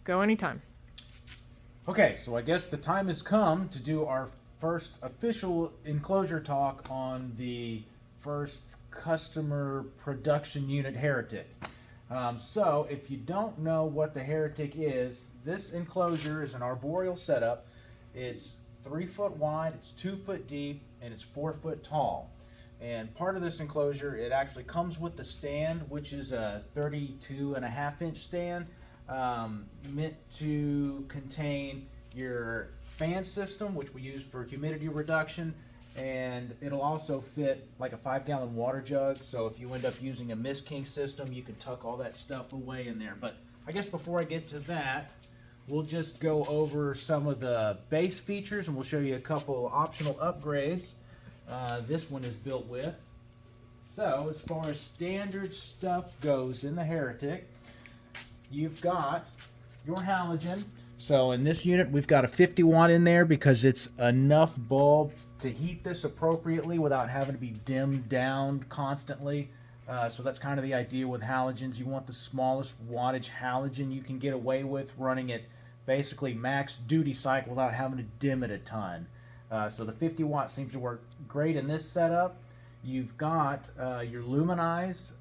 Go anytime. Okay, so I guess the time has come to do our first official enclosure talk on the first customer production unit Heretic. So if you don't know what the Heretic is, this enclosure is an arboreal setup. It's 3 foot wide, it's 2 foot deep, and it's 4 foot tall. And part of this enclosure, it actually comes with the stand, which is a 32.5 inch stand, meant to contain your fan system, which we use for humidity reduction, and it'll also fit like a 5-gallon water jug. So if you end up using a Mist King system, you can tuck all that stuff away in there. But I guess before I get to that, we'll just go over some of the base features, and we'll show you a couple optional upgrades this one is built with. So as far as standard stuff goes in the Heretic, you've got your halogen. So in this unit, we've got a 50 watt in there because it's enough bulb to heat this appropriately without having to be dimmed down constantly. So that's kind of the idea with halogens. You want the smallest wattage halogen you can get away with, running it basically max duty cycle without having to dim it a ton. So the 50 watt seems to work great in this setup. You've got your Luminize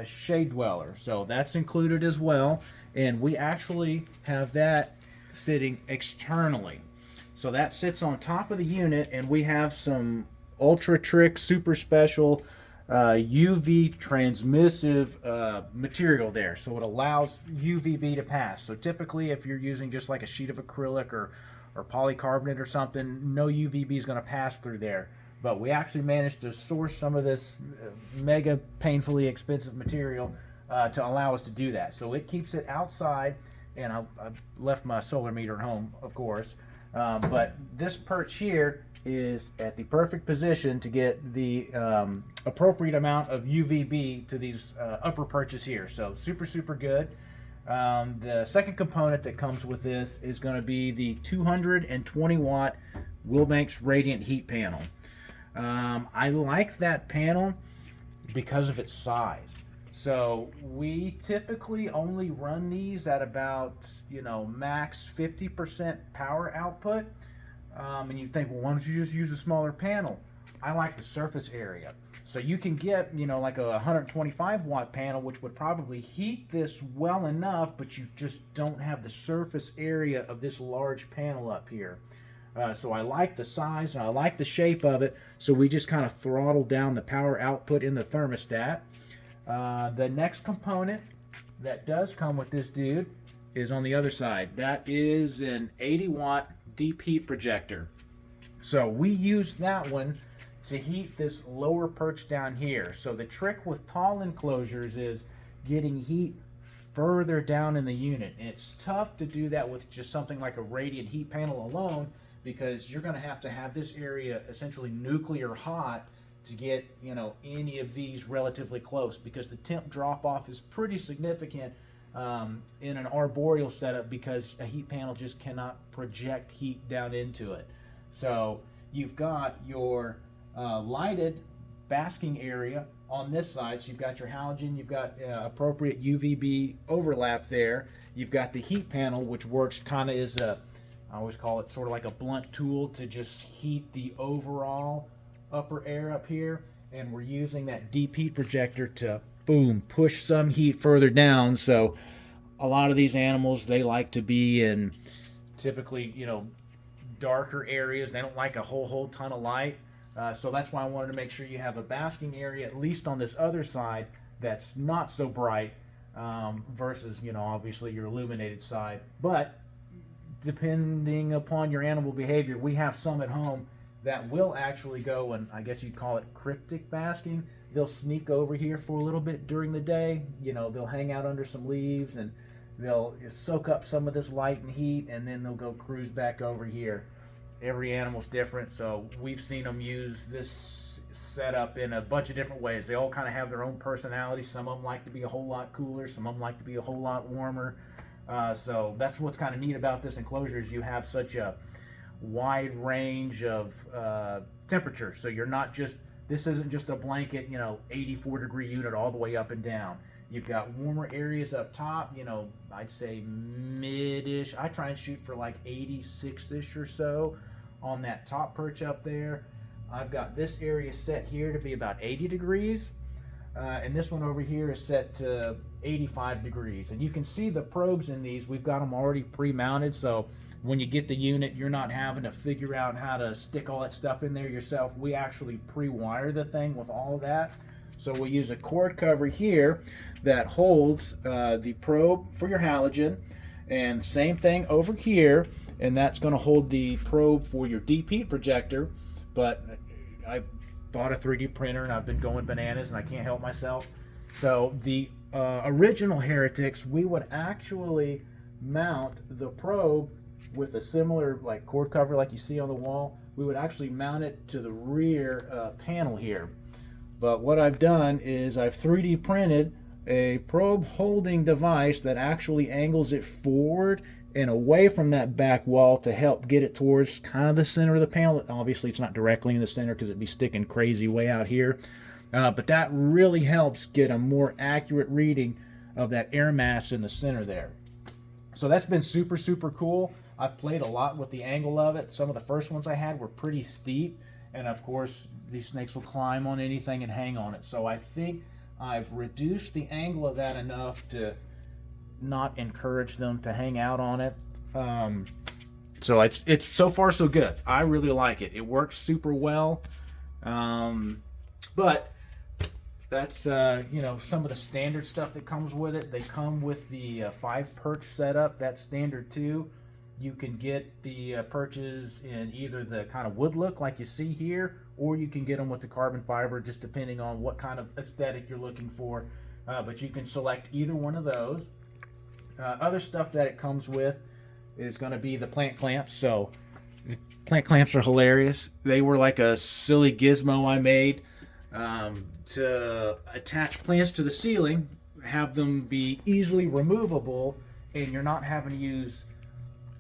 Shade Dweller, so that's included as well, and we actually have that sitting externally. So that sits on top of the unit, and we have some Ultra Trick Super Special UV transmissive material there, so it allows UVB to pass. So typically if you're using just like a sheet of acrylic or polycarbonate or something, no UVB is going to pass through there. But we actually managed to source some of this mega painfully expensive material to allow us to do that. So it keeps it outside, and I've left my solar meter at home, of course. But this perch here is at the perfect position to get the appropriate amount of UVB to these upper perches here. So super, super good. The second component that comes with this is going to be the 220 watt Wilbanks Radiant Heat Panel. I like that panel because of its size. So we typically only run these at about, max 50% power output. And you think, well, why don't you just use a smaller panel? I like the surface area. So you can get, like a 125 watt panel, which would probably heat this well enough, but you just don't have the surface area of this large panel up here. So I like the size and I like the shape of it. So we just kind of throttle down the power output in the thermostat. The next component that does come with this dude is on the other side. That is an 80 watt deep heat projector. So we use that one to heat this lower perch down here. So the trick with tall enclosures is getting heat further down in the unit. And it's tough to do that with just something like a radiant heat panel alone, because you're going to have this area essentially nuclear hot to get any of these relatively close, because the temp drop off is pretty significant in an arboreal setup, because a heat panel just cannot project heat down into it. So you've got your lighted basking area on this side. So you've got your halogen, you've got appropriate UVB overlap there. You've got the heat panel, which works kind of as I always call it sort of like a blunt tool to just heat the overall upper air up here. And we're using that deep heat projector to, boom, push some heat further down. So a lot of these animals, they like to be in typically, darker areas. They don't like a whole ton of light. So that's why I wanted to make sure you have a basking area, at least on this other side, that's not so bright versus, obviously your illuminated side. But depending upon your animal behavior, we have some at home that will actually go, and I guess you'd call it cryptic basking. They'll sneak over here for a little bit during the day. They'll hang out under some leaves and they'll soak up some of this light and heat, and then they'll go cruise back over here. Every animal's different, so we've seen them use this setup in a bunch of different ways. They all kind of have their own personality. Some of them like to be a whole lot cooler, some of them like to be a whole lot warmer. So that's what's kind of neat about this enclosure, is you have such a wide range of temperatures. So you're not just, this isn't just a blanket, 84 degree unit all the way up and down. You've got warmer areas up top, you know, I'd say mid-ish. I try and shoot for like 86-ish or so on that top perch up there. I've got this area set here to be about 80 degrees. And this one over here is set to 85 degrees. And you can see the probes in these. We've got them already pre-mounted, so when you get the unit, you're not having to figure out how to stick all that stuff in there yourself. We actually pre-wire the thing with all of that. So we use a cord cover here that holds the probe for your halogen, and same thing over here, and that's going to hold the probe for your deep heat projector. But I bought a 3D printer and I've been going bananas and I can't help myself. So the original Heretics, we would actually mount the probe with a similar like cord cover like you see on the wall. We would actually mount it to the rear panel here. But what I've done is I've 3D printed a probe holding device that actually angles it forward and away from that back wall to help get it towards kind of the center of the panel. Obviously it's not directly in the center because it'd be sticking crazy way out here. But that really helps get a more accurate reading of that air mass in the center there. So that's been super, super cool. I've played a lot with the angle of it. Some of the first ones I had were pretty steep. And of course, these snakes will climb on anything and hang on it. So I think I've reduced the angle of that enough to not encourage them to hang out on it. So it's so far so good. I really like it. It works super well. But that's you know, some of the standard stuff that comes with it. They come with the 5 perch setup. That's standard too. You can get the perches in either the kind of wood look like you see here, or you can get them with the carbon fiber, just depending on what kind of aesthetic you're looking for. But you can select either one of those. Other stuff that it comes with is going to be the plant clamps. So the plant clamps are hilarious. They were like a silly gizmo I made to attach plants to the ceiling, have them be easily removable, and you're not having to use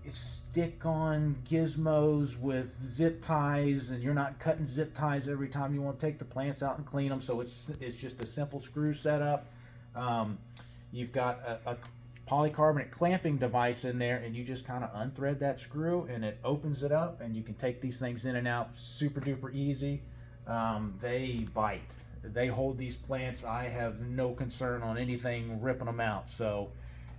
stick-on gizmos with zip ties, and you're not cutting zip ties every time you want to take the plants out and clean them. So it's just a simple screw setup. You've got a polycarbonate clamping device in there, and you just kind of unthread that screw and it opens it up, and you can take these things in and out super duper easy. They bite. They hold these plants. I have no concern on anything ripping them out. So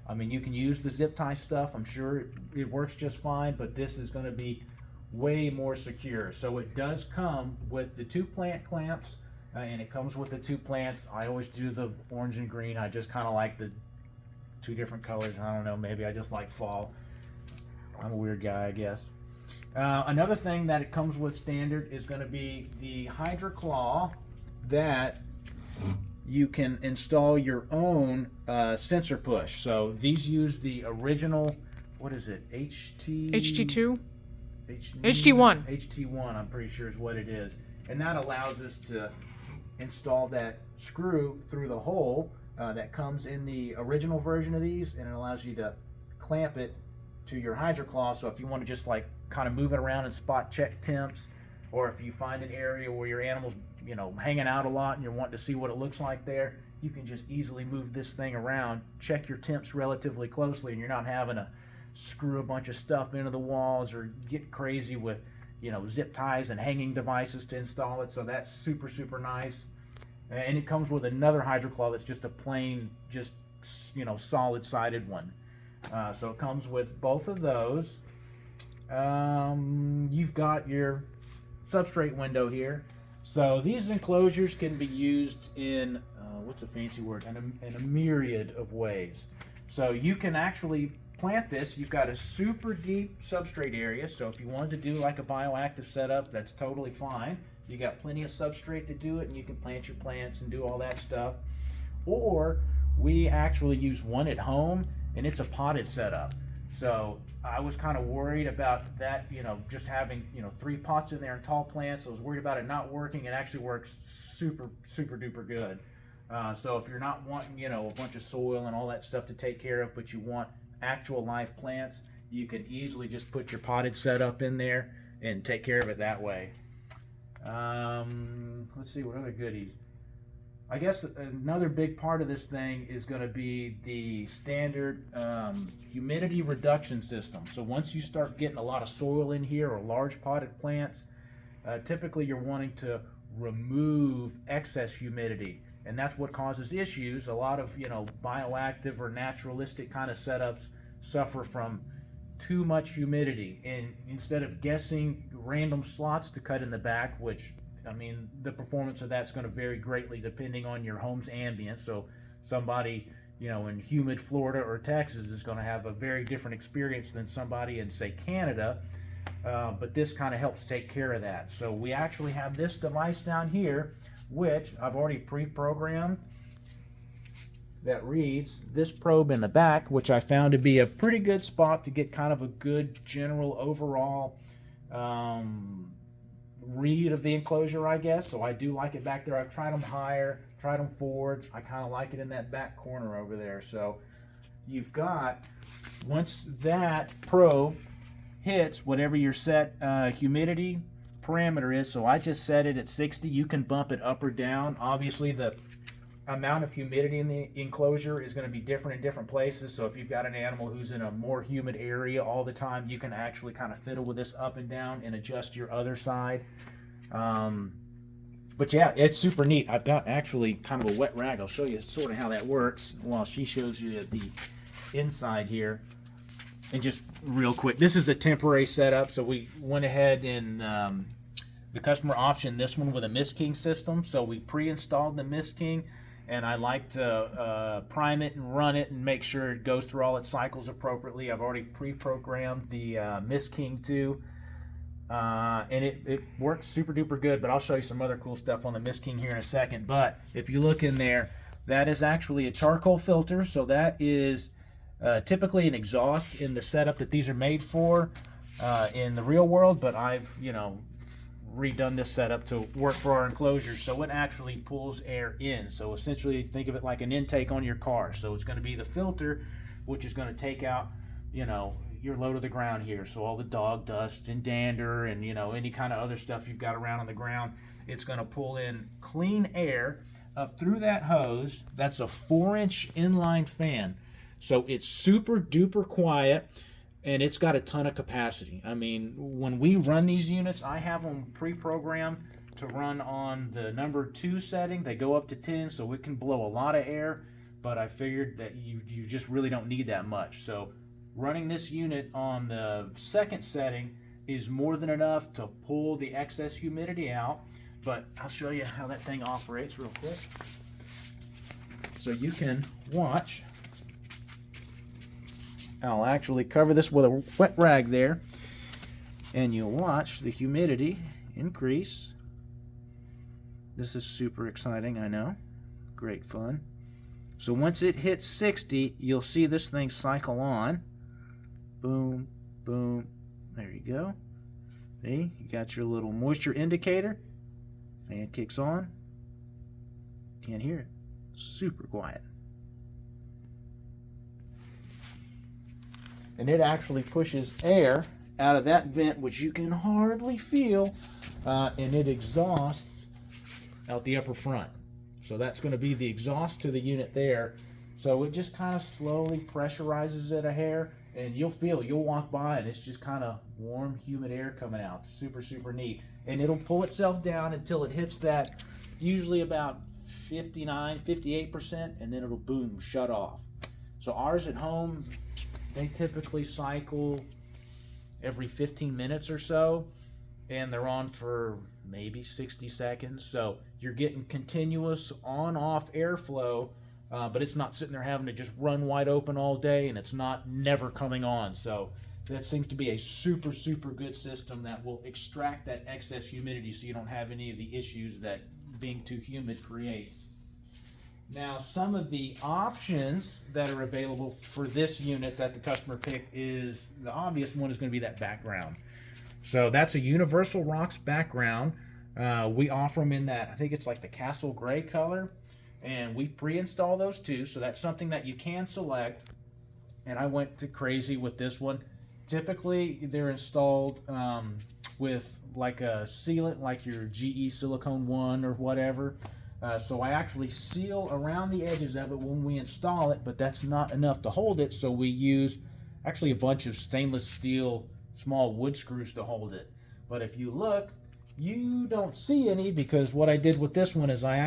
I mean, you can use the zip tie stuff. I'm sure it works just fine, but this is going to be way more secure. So it does come with the 2 plant clamps, and it comes with the 2 plants. I always do the orange and green. I just kind of like the 2 different colors. I don't know, maybe I just like fall. I'm a weird guy, I guess. Another thing that it comes with standard is going to be the Hydra Claw that you can install your own sensor push. So these use the original, what is it, HT2? HT1. HT1, I'm pretty sure is what it is. And that allows us to install that screw through the hole that comes in the original version of these, and it allows you to clamp it to your Hydra Claw. So if you want to just like kind of move it around and spot check temps, or if you find an area where your animal's, you know, hanging out a lot and you're wanting to see what it looks like there, you can just easily move this thing around, check your temps relatively closely, and you're not having to screw a bunch of stuff into the walls or get crazy with, you know, zip ties and hanging devices to install it. So that's super, super nice. And it comes with another Hydra Claw that's just a plain, just, you know, solid-sided one. So it comes with both of those. You've got your substrate window here. So these enclosures can be used in, what's a fancy word, in a myriad of ways. So you can actually plant this. You've got a super deep substrate area, so if you wanted to do like a bioactive setup, that's totally fine. You got plenty of substrate to do it, and you can plant your plants and do all that stuff. Or we actually use one at home, and it's a potted setup. So I was kind of worried about that, you know, just having, you know, 3 pots in there and tall plants. I was worried about it not working. It actually works super, super duper good. So if you're not wanting, you know, a bunch of soil and all that stuff to take care of, but you want actual live plants, you can easily just put your potted setup in there and take care of it that way. Let's see what other goodies. I guess another big part of this thing is going to be the standard humidity reduction system. So once you start getting a lot of soil in here or large potted plants, typically you're wanting to remove excess humidity, and that's what causes issues. A lot of bioactive or naturalistic kind of setups suffer from too much humidity, and instead of guessing random slots to cut in the back, which I mean, the performance of that's going to vary greatly depending on your home's ambience. So somebody, in humid Florida or Texas is going to have a very different experience than somebody in, say, Canada. But this kind of helps take care of that. So we actually have this device down here, which I've already pre-programmed, that reads this probe in the back, which I found to be a pretty good spot to get kind of a good general overall read of the enclosure, I guess. So I do like it back there. I've tried them higher, tried them forward. I kind of like it in that back corner over there. So you've got, once that probe hits whatever your set humidity parameter is, so I just set it at 60. You can bump it up or down. Obviously the amount of humidity in the enclosure is going to be different in different places. So if you've got an animal who's in a more humid area all the time, you can actually kind of fiddle with this up and down and adjust your other side. But yeah, it's super neat. I've got actually kind of a wet rag. I'll show you sort of how that works while she shows you the inside here. And just real quick, this is a temporary setup, so we went ahead and the customer optioned this one with a Mist King system. So we pre-installed the Mist King, and I like to prime it and run it and make sure it goes through all its cycles appropriately. I've already pre-programmed the Mist King too, and it works super duper good. But I'll show you some other cool stuff on the Mist King here in a second. But if you look in there, that is actually a charcoal filter. So that is typically an exhaust in the setup that these are made for in the real world. But I've redone this setup to work for our enclosure, so it actually pulls air in. So essentially think of it like an intake on your car. So it's going to be the filter which is going to take out your low to the ground here, so all the dog dust and dander and any kind of other stuff you've got around on the ground. It's going to pull in clean air up through that hose. That's a 4-inch inline fan, so it's super duper quiet. And it's got a ton of capacity. I mean, when we run these units, I have them pre-programmed to run on the number 2 setting. They go up to 10, so it can blow a lot of air, but I figured that you just really don't need that much. So running this unit on the 2nd setting is more than enough to pull the excess humidity out. But I'll show you how that thing operates real quick. So you can watch. I'll actually cover this with a wet rag there, and you'll watch the humidity increase. This is super exciting, I know. Great fun. So once it hits 60, you'll see this thing cycle on. Boom, boom. There you go. See, you got your little moisture indicator. Fan kicks on. Can't hear it. Super quiet. And it actually pushes air out of that vent, which you can hardly feel, and it exhausts out the upper front. So that's going to be the exhaust to the unit there. So it just kind of slowly pressurizes it a hair, and you'll walk by and it's just kind of warm, humid air coming out. Super, super neat. And it'll pull itself down until it hits that, usually about 59, 58%, and then it'll boom, shut off. So ours at home, they typically cycle every 15 minutes or so, and they're on for maybe 60 seconds. So you're getting continuous on-off airflow, but it's not sitting there having to just run wide open all day, and it's not never coming on. So that seems to be a super, super good system that will extract that excess humidity so you don't have any of the issues that being too humid creates. Now, some of the options that are available for this unit that the customer picked is, the obvious one is going to be that background. So that's a Universal Rocks background. We offer them in that, I think it's like the Castle Gray color, and we pre-install those too, so that's something that you can select. And I went to crazy with this one. Typically, they're installed with like a sealant, like your GE Silicone 1 or whatever. So I actually seal around the edges of it when we install it, but that's not enough to hold it, so we use actually a bunch of stainless steel small wood screws to hold it. But if you look, you don't see any, because what I did with this one is I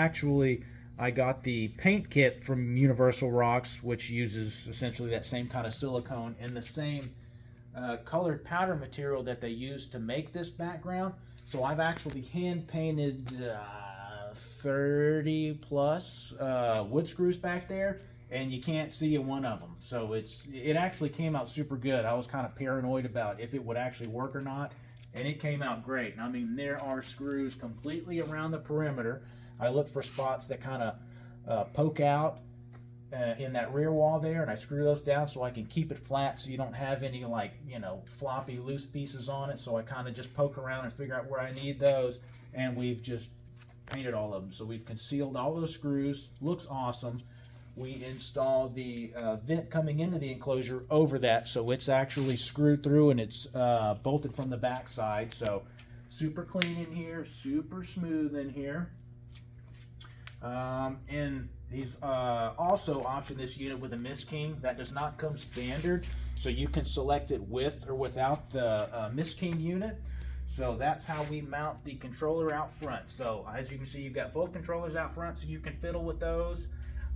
got the paint kit from Universal Rocks, which uses essentially that same kind of silicone and the same colored powder material that they use to make this background. So I've actually hand painted 30 plus wood screws back there, and you can't see one of them. So it actually came out super good. I was kind of paranoid about if it would actually work or not, and it came out great. I mean, there are screws completely around the perimeter. I look for spots that kind of poke out in that rear wall there, and I screw those down so I can keep it flat so you don't have any, like, you know, floppy loose pieces on it. So I kind of just poke around and figure out where I need those, and we've just painted all of them. So we've concealed all those screws. Looks awesome. We installed the vent coming into the enclosure over that, so it's actually screwed through and it's bolted from the back side. So super clean in here, super smooth in here. And he's also optioned this unit with a Mist King. That does not come standard, so you can select it with or without the Mist King unit. So that's how we mount the controller out front. So as you can see, you've got both controllers out front, so you can fiddle with those.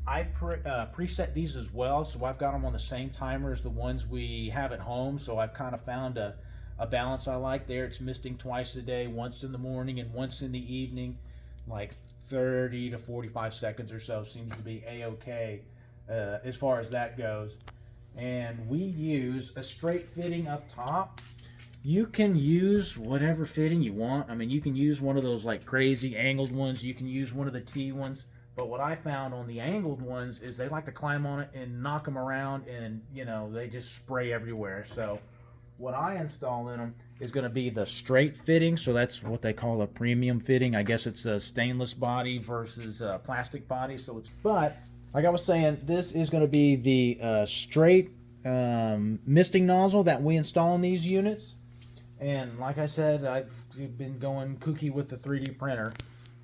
I preset these as well, so I've got them on the same timer as the ones we have at home. So I've kind of found a balance I like there. It's misting twice a day, once in the morning and once in the evening, like 30 to 45 seconds or so seems to be a-okay as far as that goes. And we use a straight fitting up top. You can use whatever fitting you want. I mean, you can use one of those like crazy angled ones. You can use one of the T ones. But what I found on the angled ones is they like to climb on it and knock them around, and, you know, they just spray everywhere. So what I install in them is going to be the straight fitting. So that's what they call a premium fitting. I guess it's a stainless body versus a plastic body. But like I was saying, this is going to be the straight misting nozzle that we install in these units. And like I said, I've been going kooky with the 3D printer.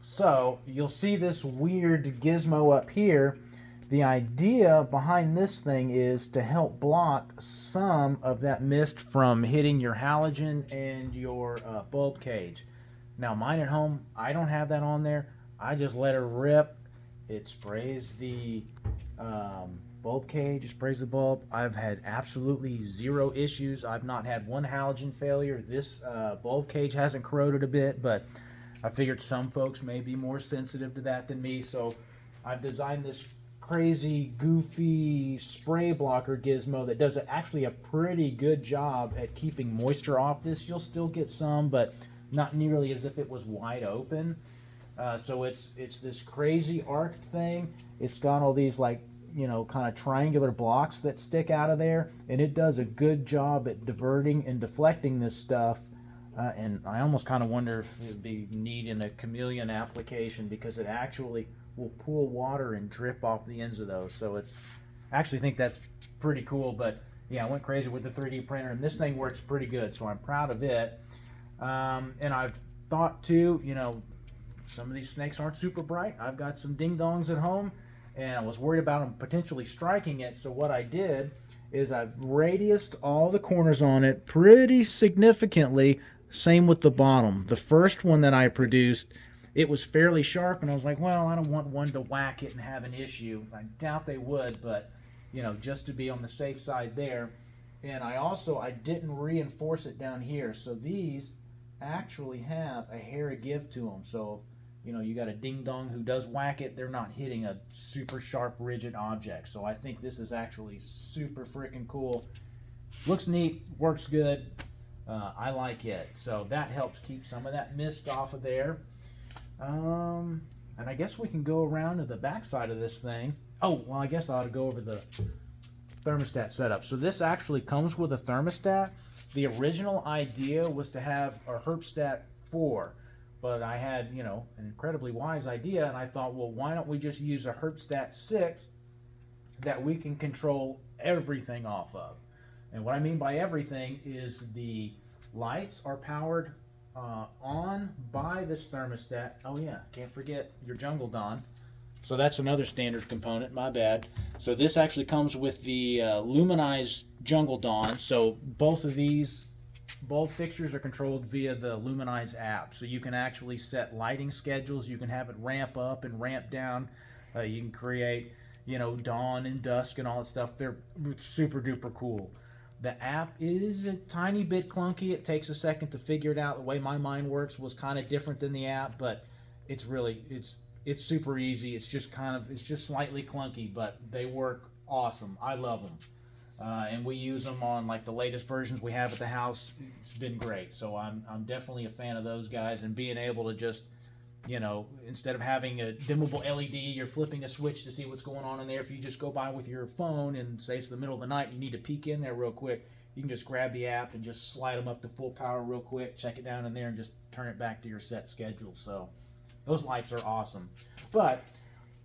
So you'll see this weird gizmo up here. The idea behind this thing is to help block some of that mist from hitting your halogen and your bulb cage. Now mine at home, I don't have that on there. I just let her rip. It sprays the bulb cage, it sprays the bulb. I've had absolutely zero issues. I've not had one halogen failure. This bulb cage hasn't corroded a bit, but I figured some folks may be more sensitive to that than me, so I've designed this crazy, goofy spray blocker gizmo that does actually a pretty good job at keeping moisture off this. You'll still get some, but not nearly as if it was wide open. So it's this crazy arced thing. It's got all these, like, you know, kind of triangular blocks that stick out of there, and it does a good job at diverting and deflecting this stuff. And I almost kind of wonder if it'd be neat in a chameleon application, because it actually will pool water and drip off the ends of those. So I actually think that's pretty cool. But yeah, I went crazy with the 3D printer, and this thing works pretty good, so I'm proud of it. And I've thought too, you know, some of these snakes aren't super bright. I've got some ding-dongs at home, and I was worried about them potentially striking it. So what I did is I've radiused all the corners on it pretty significantly. Same with the bottom. The first one that I produced, it was fairly sharp, and I was like, well, I don't want one to whack it and have an issue. I doubt they would, but, you know, just to be on the safe side there. And I didn't reinforce it down here. So these actually have a hair of give to them. So, you know, you got a ding-dong who does whack it, they're not hitting a super sharp, rigid object. So I think this is actually super freaking cool. Looks neat, works good. I like it. So that helps keep some of that mist off of there. And I guess we can go around to the back side of this thing. Oh, well, I guess I ought to go over the thermostat setup. So this actually comes with a thermostat. The original idea was to have a Herbstat 4, but I had, you know, an incredibly wise idea, and I thought, well, why don't we just use a Herbstat 6 that we can control everything off of? And what I mean by everything is the lights are powered on by this thermostat. Oh yeah, can't forget your Jungle Dawn. So that's another standard component, my bad. So this actually comes with the luminized Jungle Dawn. So both fixtures are controlled via the Luminize app. So you can actually set lighting schedules. You can have it ramp up and ramp down. You can create, dawn and dusk and all that stuff. They're super duper cool. The app is a tiny bit clunky. It takes a second to figure it out. The way my mind works was kind of different than the app, but it's super easy. It's just slightly clunky, but they work awesome. I love them. And we use them on like the latest versions we have at the house. It's been great. So I'm definitely a fan of those guys, and being able to just, instead of having a dimmable LED, you're flipping a switch to see what's going on in there. If you just go by with your phone and say it's the middle of the night, you need to peek in there real quick, you can just grab the app and just slide them up to full power real quick, check it down in there, and just turn it back to your set schedule. So those lights are awesome. But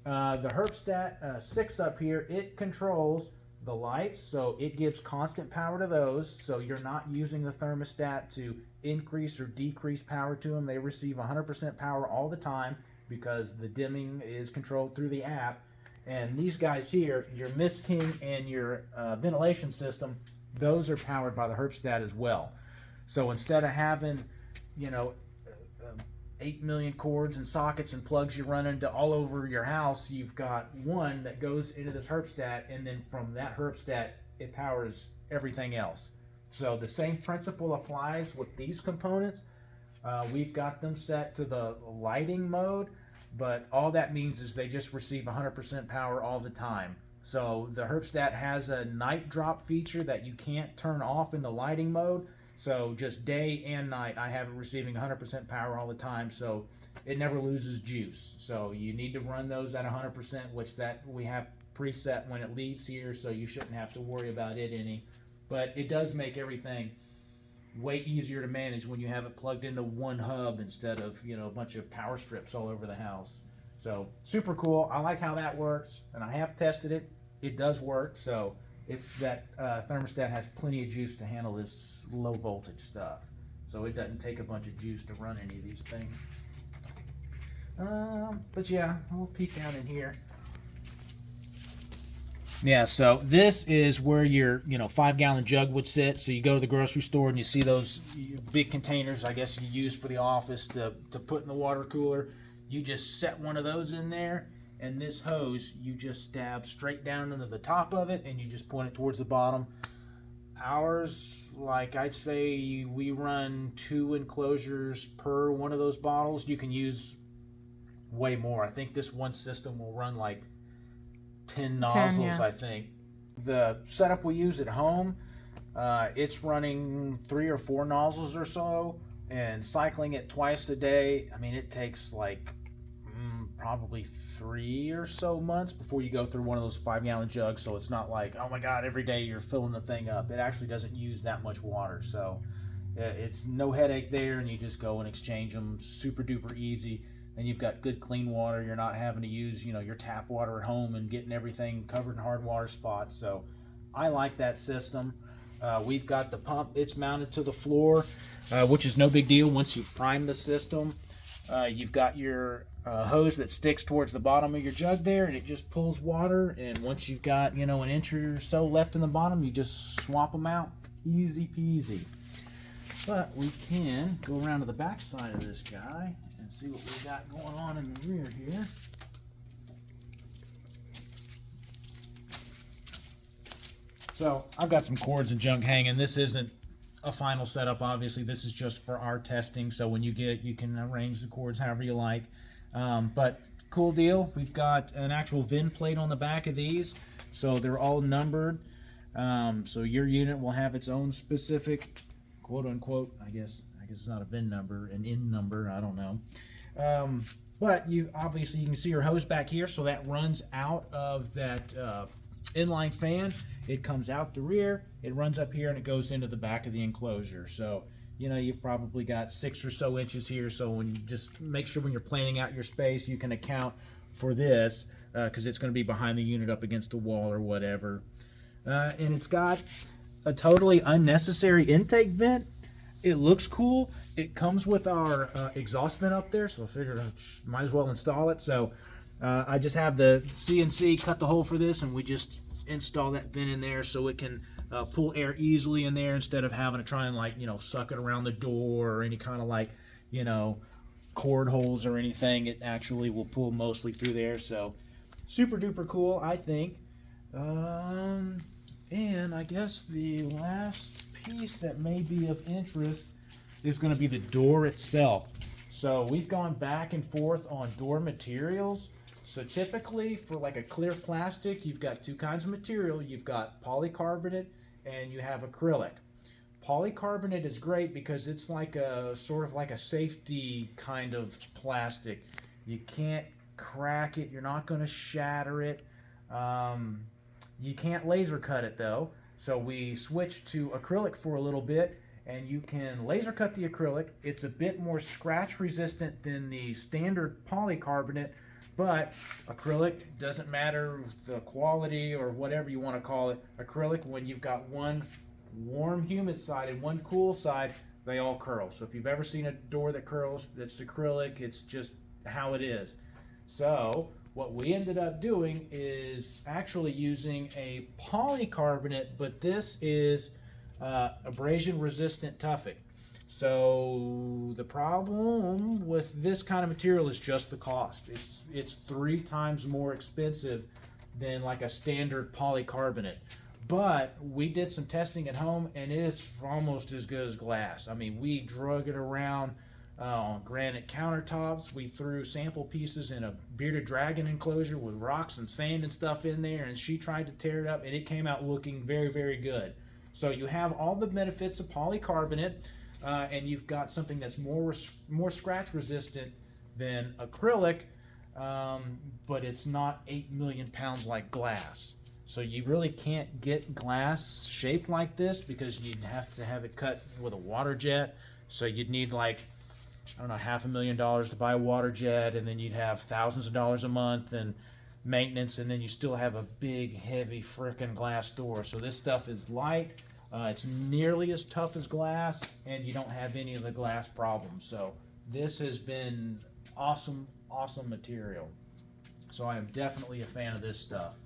the Herbstat 6 up here, it controls the lights, so it gives constant power to those, so you're not using the thermostat to increase or decrease power to them. They receive 100% power all the time because the dimming is controlled through the app. And these guys here, your Mist King and your ventilation system, those are powered by the Herbstat as well. So instead of having 8 million cords and sockets and plugs you run into all over your house, you've got one that goes into this Herbstat, and then from that Herbstat it powers everything else. So the same principle applies with these components. We've got them set to the lighting mode, but all that means is they just receive 100% power all the time. So the Herbstat has a night drop feature that you can't turn off in the lighting mode. So just day and night, I have it receiving 100% power all the time, so it never loses juice. So you need to run those at 100%, which that we have preset when it leaves here, so you shouldn't have to worry about it any. But it does make everything way easier to manage when you have it plugged into one hub instead of a bunch of power strips all over the house. So super cool. I like how that works, and I have tested it. It does work. So it's that thermostat has plenty of juice to handle this low voltage stuff. So it doesn't take a bunch of juice to run any of these things. But yeah, we'll peek down in here. Yeah, so this is where your 5-gallon jug would sit. So you go to the grocery store and you see those big containers, I guess you use for the office to put in the water cooler. You just set one of those in there, and this hose you just stab straight down into the top of it, and you just point it towards the bottom. Ours, like I'd say, we run 2 enclosures per one of those bottles. You can use way more. I think this one system will run like 10 nozzles, 10, yeah. I think. The setup we use at home, it's running 3 or 4 nozzles or so, and cycling it twice a day. I mean, it takes like probably 3 or so months before you go through one of those 5-gallon jugs. So it's not like, oh my god, every day you're filling the thing up. It actually doesn't use that much water, so it's no headache there, and you just go and exchange them super duper easy. And you've got good clean water. You're not having to use your tap water at home and getting everything covered in hard water spots. So I like that system. We've got the pump. It's mounted to the floor, which is no big deal once you prime the system. You've got your hose that sticks towards the bottom of your jug there, and it just pulls water. And once you've got an inch or so left in the bottom, you just swap them out. Easy peasy. But we can go around to the back side of this guy and see what we got going on in the rear here. So I've got some cords and junk hanging. This isn't a final setup, obviously. This is just for our testing, so when you get it, you can arrange the cords however you like. But cool deal. We've got an actual VIN plate on the back of these, so they're all numbered. So your unit will have its own specific, quote unquote, I guess it's not a VIN number, an IN number, I don't know. But you can see your hose back here, so that runs out of that inline fan. It comes out the rear, it runs up here, and it goes into the back of the enclosure. So you've probably got 6 or so inches here, so when you just make sure when you're planning out your space, you can account for this, because it's going to be behind the unit up against the wall or whatever. And it's got a totally unnecessary intake vent. It looks cool. It comes with our exhaust vent up there, so I figured I might as well install it. So I just have the CNC cut the hole for this, and we just install that vent in there so it can pull air easily in there instead of having to try and, like, suck it around the door or any kind of, like, cord holes or anything. It actually will pull mostly through there. So super duper cool, I think. And I guess the last piece that may be of interest is going to be the door itself. So we've gone back and forth on door materials. So typically for like a clear plastic, you've got two kinds of material. You've got polycarbonate and you have acrylic. Polycarbonate is great because it's like a sort of like a safety kind of plastic. You can't crack it, you're not going to shatter it. You can't laser cut it though. So we switched to acrylic for a little bit, and you can laser cut the acrylic. It's a bit more scratch resistant than the standard polycarbonate, but acrylic doesn't matter the quality or whatever you want to call it. Acrylic, when you've got one warm humid side and one cool side, they all curl. So if you've ever seen a door that curls that's acrylic, it's just how it is. So what we ended up doing is actually using a polycarbonate, but this is abrasion resistant tuffing. So the problem with this kind of material is just the cost. It's 3 times more expensive than like a standard polycarbonate. But we did some testing at home, and it's almost as good as glass. I mean, we drug it around on granite countertops. We threw sample pieces in a bearded dragon enclosure with rocks and sand and stuff in there, and she tried to tear it up, and it came out looking very, very good. So you have all the benefits of polycarbonate, and you've got something that's more scratch resistant than acrylic, but it's not 8 million pounds like glass. So you really can't get glass shaped like this because you'd have to have it cut with a water jet. So you'd need, like, I don't know, $500,000 to buy a water jet, and then you'd have thousands of dollars a month and maintenance, and then you still have a big, heavy frickin' glass door. So this stuff is light, it's nearly as tough as glass, and you don't have any of the glass problems. So this has been awesome, awesome material. So I am definitely a fan of this stuff.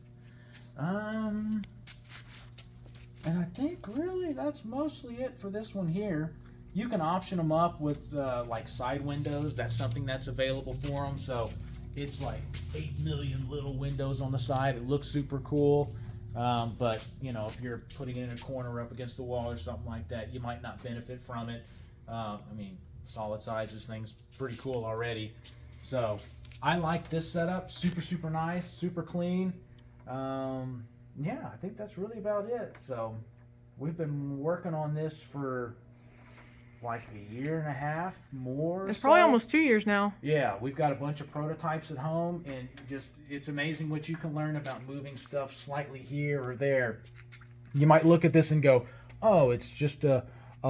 And I think really that's mostly it for this one here. You can option them up with like side windows. That's something that's available for them. So it's like 8 million little windows on the side. It looks super cool. But if you're putting it in a corner up against the wall or something like that, you might not benefit from it. I mean, solid size, this thing's pretty cool already. So I like this setup. Super, super nice, super clean. Yeah, I think that's really about it. So we've been working on this for like a year and a half more. It's probably almost 2 years now. Yeah, we've got a bunch of prototypes at home, and it's amazing what you can learn about moving stuff slightly here or there. You might look at this and go, oh, it's just a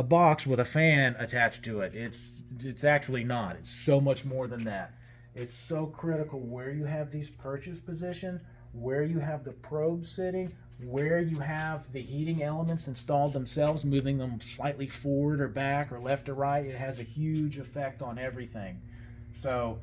box with a fan attached to it. It's actually not. It's so much more than that. It's so critical where you have these perches positioned, where you have the probe sitting, where you have the heating elements installed themselves, moving them slightly forward or back or left or right. It has a huge effect on everything. So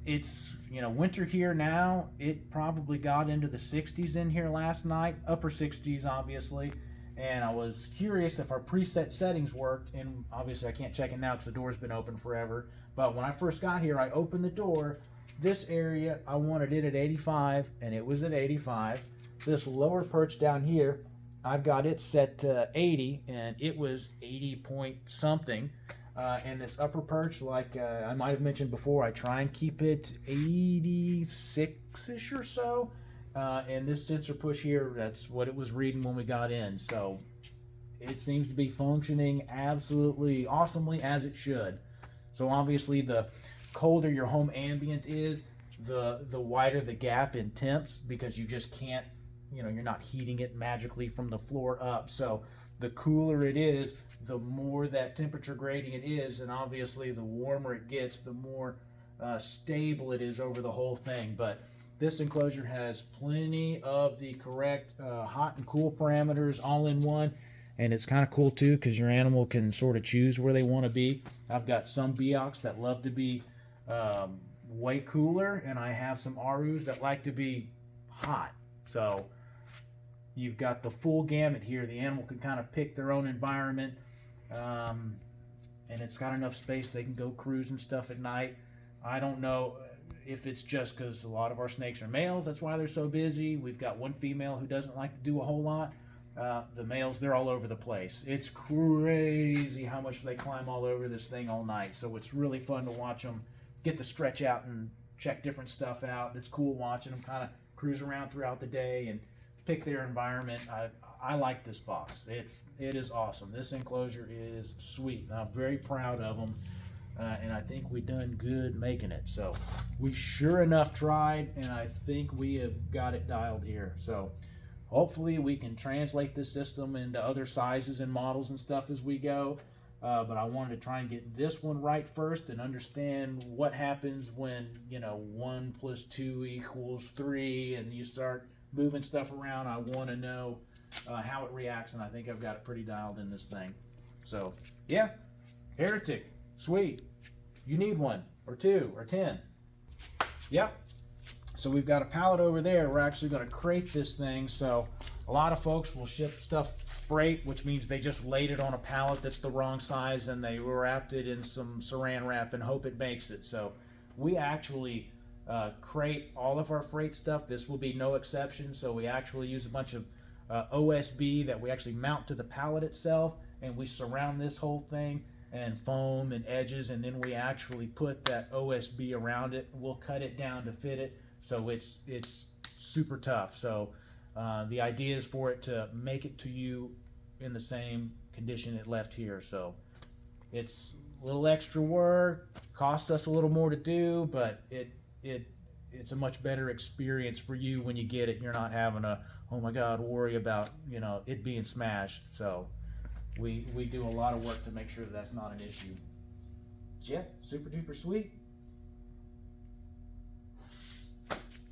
it's, winter here now. It probably got into the 60s in here last night, upper 60s obviously. And I was curious if our preset settings worked, and obviously I can't check it now because the door's been open forever. But when I first got here, I opened the door. This area, I wanted it at 85, and it was at 85. This lower perch down here, I've got it set to 80, and it was 80 point something. And this upper perch, like I might have mentioned before, I try and keep it 86-ish or so. And this sensor push here, that's what it was reading when we got in. So it seems to be functioning absolutely awesomely as it should. So obviously the colder your home ambient is, the wider the gap in temps, because you just can't, you're not heating it magically from the floor up. So the cooler it is, the more that temperature gradient is, and obviously the warmer it gets, the more stable it is over the whole thing. But this enclosure has plenty of the correct hot and cool parameters all in one. And it's kind of cool too because your animal can sort of choose where they want to be. I've got some Beox that love to be way cooler, and I have some Arus that like to be hot. So you've got the full gamut here. The animal can kind of pick their own environment, and it's got enough space they can go cruise and stuff at night. I don't know if it's just because a lot of our snakes are males, that's why they're so busy. We've got one female who doesn't like to do a whole lot. The males, they're all over the place. It's crazy how much they climb all over this thing all night. So it's really fun to watch them get to stretch out and check different stuff out. It's cool watching them kind of cruise around throughout the day and pick their environment. I like this box. It is awesome. This enclosure is sweet. I'm very proud of them. And I think we done good making it. So we sure enough tried, and I think we have got it dialed here. So hopefully we can translate this system into other sizes and models and stuff as we go. But I wanted to try and get this one right first and understand what happens when, 1 + 2 = 3 and you start moving stuff around. I want to know how it reacts, and I think I've got it pretty dialed in this thing. So yeah, Heretic. Sweet. You need 1 or 2 or 10. Yep. So we've got a pallet over there. We're actually going to crate this thing. So a lot of folks will ship stuff freight, which means they just laid it on a pallet that's the wrong size and they wrapped it in some saran wrap and hope it makes it. So we actually crate all of our freight stuff. This will be no exception. So we actually use a bunch of OSB that we actually mount to the pallet itself, and we surround this whole thing and foam and edges, and then we actually put that OSB around it. We'll cut it down to fit it, so it's super tough. So the idea is for it to make it to you in the same condition it left here. So it's a little extra work, costs us a little more to do, but it's a much better experience for you when you get it. You're not having to, oh my God, worry about it being smashed. So we do a lot of work to make sure that's not an issue. Yeah, super duper sweet.